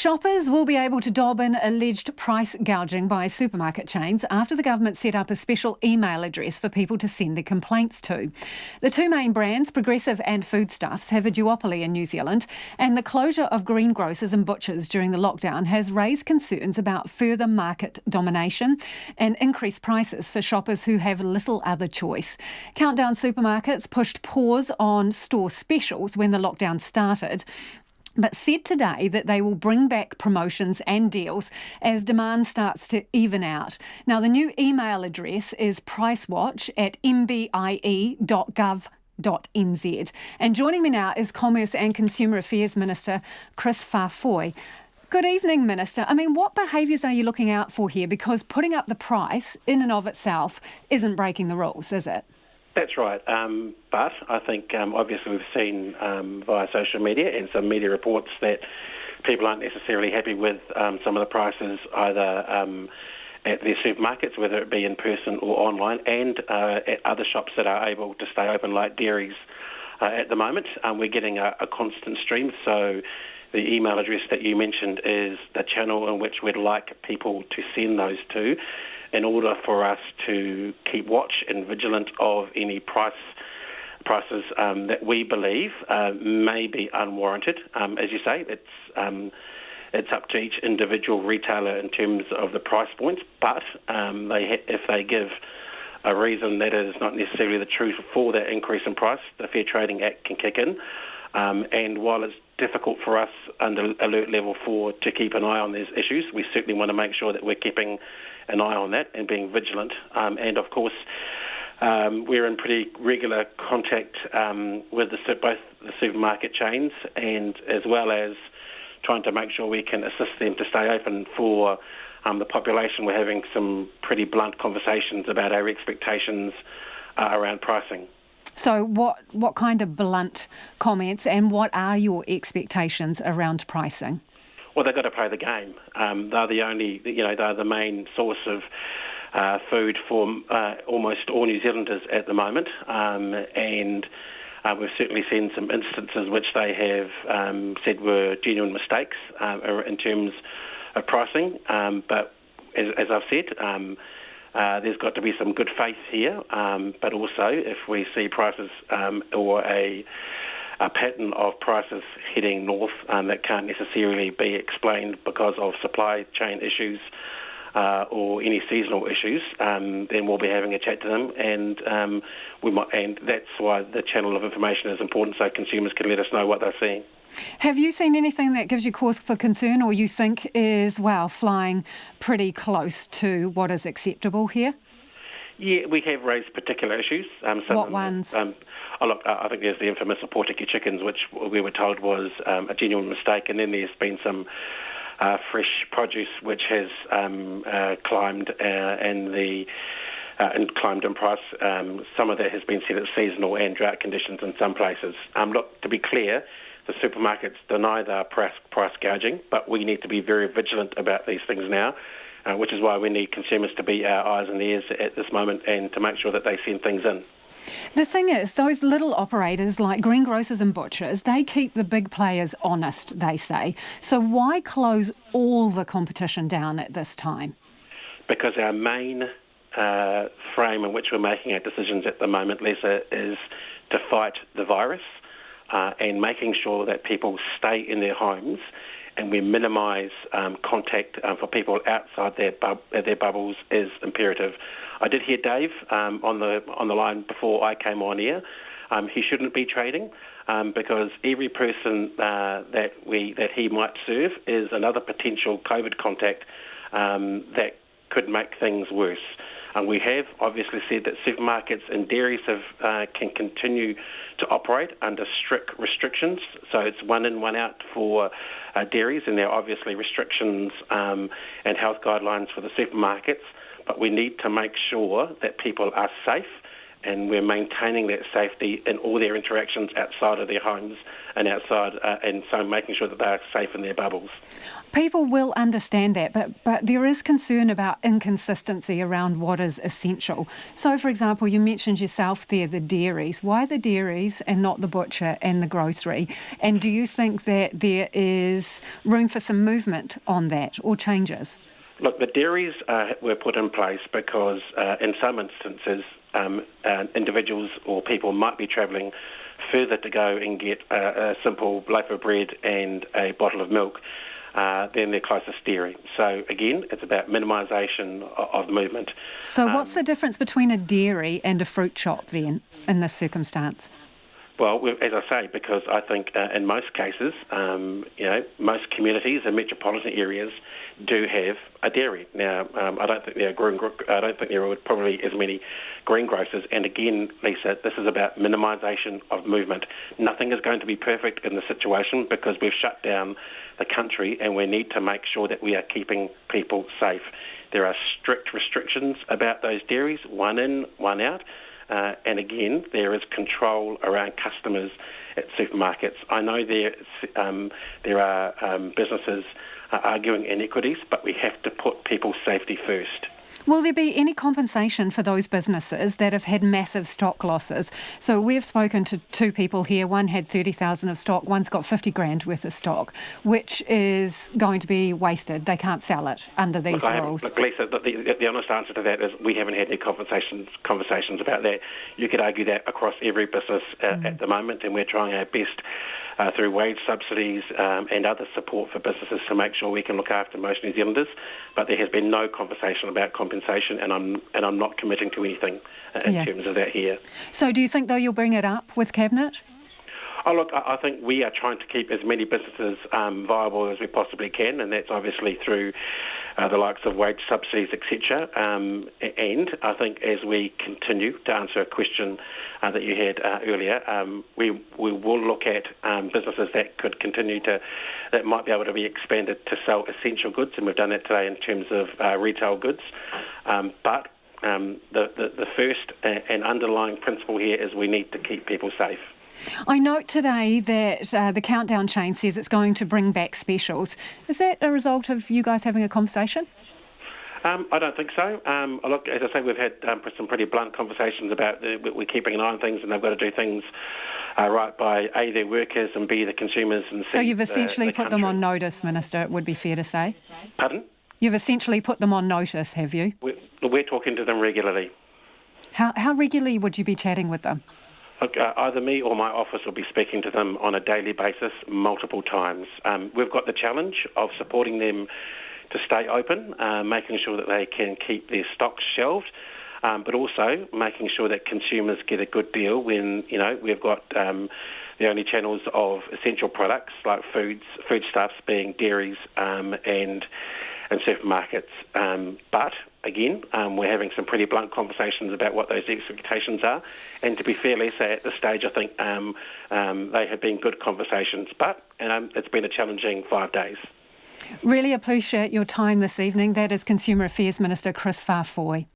Shoppers will be able to dob in alleged price gouging by supermarket chains after the government set up a special email address for people to send their complaints to. The two main brands, Progressive and Foodstuffs, have a duopoly in New Zealand, and the closure of greengrocers and butchers during the lockdown has raised concerns about further market domination and increased prices for shoppers who have little other choice. Countdown supermarkets pushed pause on store specials when the lockdown started, but said today that they will bring back promotions and deals as demand starts to even out. Now, the new email address is pricewatch@mbie.gov.nz. And joining me now is Commerce and Consumer Affairs Minister Kris Faafoir. Good evening, Minister. What behaviours are you looking out for here? Because putting up the price in and of itself isn't breaking the rules, is it? That's right, but I think obviously we've seen via social media and some media reports that people aren't necessarily happy with some of the prices either at their supermarkets, whether it be in person or online, and at other shops that are able to stay open like dairies at the moment. We're getting a constant stream, so the email address that you mentioned is the channel in which we'd like people to send those to, in order for us to keep watch and vigilant of any prices that we believe may be unwarranted. As you say, it's up to each individual retailer in terms of the price points, but if they give a reason that is not necessarily the truth for that increase in price, the Fair Trading Act can kick in. And while it's difficult for us under Alert Level 4 to keep an eye on these issues, we certainly want to make sure that we're keeping an eye on that and being vigilant. And of course, we're in pretty regular contact with both the supermarket chains, and as well as trying to make sure we can assist them to stay open for the population. We're having some pretty blunt conversations about our expectations around pricing. So what kind of blunt comments, and what are your expectations around pricing? Well, they've got to play the game. They're the main source of food for almost all New Zealanders at the moment, and we've certainly seen some instances which they have said were genuine mistakes in terms of pricing. But as I've said, there's got to be some good faith here, but also if we see prices or a pattern of prices heading north that can't necessarily be explained because of supply chain issues or any seasonal issues, then we'll be having a chat to them, and and that's why the channel of information is important, so consumers can let us know what they're seeing. Have you seen anything that gives you cause for concern, or you think is, flying pretty close to what is acceptable here? Yeah, we have raised particular issues. What ones? I think there's the infamous Portuguese chickens, which we were told was a genuine mistake, and then there's been some fresh produce which has climbed and climbed in price. Some of that has been said as seasonal and drought conditions in some places. To be clear, the supermarkets deny their price gouging, but we need to be very vigilant about these things now, which is why we need consumers to be our eyes and ears at this moment and to make sure that they send things in. The thing is, those little operators like greengrocers and butchers, they keep the big players honest, they say. So why close all the competition down at this time? Because our main frame in which we're making our decisions at the moment, Lisa, is to fight the virus and making sure that people stay in their homes, and we minimise contact for people outside their bubbles is imperative. I did hear Dave on the line before I came on air. He shouldn't be trading because every person that he might serve is another potential COVID contact that could make things worse. And we have obviously said that supermarkets and dairies can continue to operate under strict restrictions. So it's 1 in, 1 out for dairies, and there are obviously restrictions and health guidelines for the supermarkets. But we need to make sure that people are safe and we're maintaining that safety in all their interactions outside of their homes and outside, and so making sure that they are safe in their bubbles. People will understand that, but there is concern about inconsistency around what is essential. So, for example, you mentioned yourself there, the dairies. Why the dairies and not the butcher and the grocery? And do you think that there is room for some movement on that or changes? Look, the dairies were put in place because in some instances individuals or people might be travelling further to go and get a simple loaf of bread and a bottle of milk than their closest dairy. So again, it's about minimisation of movement. So what's the difference between a dairy and a fruit shop then in this circumstance? Well, as I say, because I think in most cases, most communities and metropolitan areas do have a dairy. Now, I don't think there are probably as many greengrocers. And again, Lisa, this is about minimisation of movement. Nothing is going to be perfect in the situation because we've shut down the country, and we need to make sure that we are keeping people safe. There are strict restrictions about those dairies, one in, one out. And again, there is control around customers at supermarkets. I know there are businesses arguing inequities, but we have to put people's safety first. Will there be any compensation for those businesses that have had massive stock losses? So we've spoken to two people here. One had 30,000 of stock, one's got 50 grand worth of stock, which is going to be wasted. They can't sell it under these rules. Look, Lisa, the honest answer to that is we haven't had any conversations about that. You could argue that across every business at the moment, and we're trying our best through wage subsidies and other support for businesses to make sure we can look after most New Zealanders. But there has been no conversation about compensation, and I'm not committing to anything in terms of that here. So do you think, though, you'll bring it up with Cabinet? Oh, look, I think we are trying to keep as many businesses viable as we possibly can, and that's obviously through the likes of wage subsidies, etc. And I think as we continue to answer a question that you had earlier, we will look at businesses that could continue that might be able to be expanded to sell essential goods, and we've done that today in terms of retail goods. But the first and underlying principle here is we need to keep people safe. I note today that the Countdown chain says it's going to bring back specials. Is that a result of you guys having a conversation? I don't think so. Look, as I say, we've had some pretty blunt conversations about we're keeping an eye on things, and they've got to do things right by A, their workers, and B, the consumers. And C, so you've essentially the put them on notice, Minister, it would be fair to say? Pardon? You've essentially put them on notice, have you? We're talking to them regularly. How regularly would you be chatting with them? Look, either me or my office will be speaking to them on a daily basis, multiple times. We've got the challenge of supporting them to stay open, making sure that they can keep their stocks shelved, but also making sure that consumers get a good deal when, we've got the only channels of essential products like foodstuffs being dairies and supermarkets. But again, we're having some pretty blunt conversations about what those expectations are. And to be fair, Lisa, at this stage, I think they have been good conversations. But it's been a challenging 5 days. Really appreciate your time this evening. That is Consumer Affairs Minister Kris Faafoir.